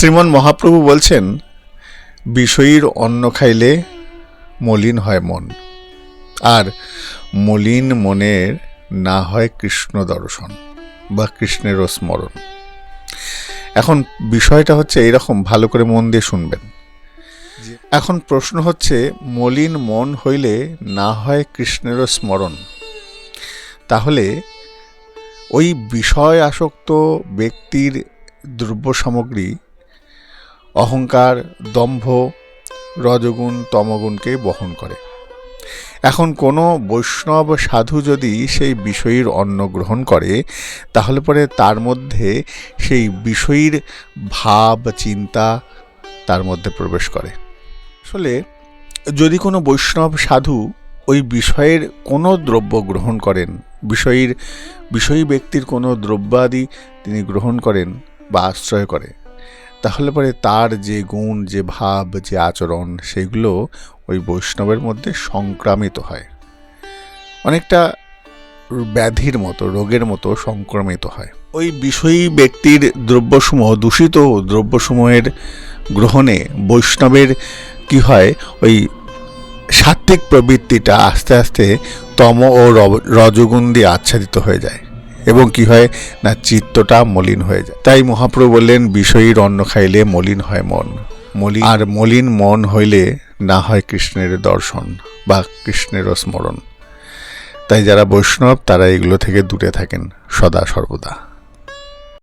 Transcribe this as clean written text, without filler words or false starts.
শ্রীমন মহাপ্রভু বলছেন, বিষয়ীর অন্ন খাইলে মলিন হয় মন, আর মলিন মনের না হয় কৃষ্ণ দর্শন বা কৃষ্ণেরও স্মরণ। এখন বিষয়টা হচ্ছে এরকম, ভালো করে মন দিয়ে শুনবেন। এখন প্রশ্ন হচ্ছে, মলিন মন হইলে না হয় কৃষ্ণেরও স্মরণ, তাহলে ওই বিষয় আসক্ত ব্যক্তির দ্রব্য সামগ্রী অহংকার, দম্ভ, রজগুণ, তমগুণকে বহন করে। এখন কোনো বৈষ্ণব সাধু যদি সেই বিষয়ীর অন্ন গ্রহণ করে, তাহলে পরে তার মধ্যে সেই বিষয়ীর ভাব, চিন্তা তার মধ্যে প্রবেশ করে। আসলে যদি কোনো বৈষ্ণব সাধু ওই বিষয়ের কোনো দ্রব্য গ্রহণ করেন, বিষয়ী ব্যক্তির কোনো দ্রব্যাদি তিনি গ্রহণ করেন বা আশ্রয় করে, তাহলে পরে তার যে গুণ, যে ভাব, যে আচরণ, সেগুলো ওই বৈষ্ণবের মধ্যে সংক্রামিত হয়, অনেকটা ব্যাধির মতো, রোগের মতো সংক্রমিত হয়। ওই বিষয়ী ব্যক্তির দ্রব্যসমূহ, দূষিত দ্রব্যসমূহের গ্রহণে বৈষ্ণবের কি হয়, ওই সাত্ত্বিক প্রবৃত্তিটা আস্তে আস্তে তম ও রজগুণ দিয়ে আচ্ছাদিত হয়ে যায় এবং কি হয় না, চিত্তটা মলিন হয়ে যায়। তাই মহাপ্রভু বললেন, বিষয়ীর অন্ন খাইলে মলিন হয় মন, আর মলিন মন হইলে না হয় কৃষ্ণের দর্শন বা কৃষ্ণেরও স্মরণ। তাই যারা বৈষ্ণব তারা এগুলো থেকে দূরে থাকেন সদা সর্বদা।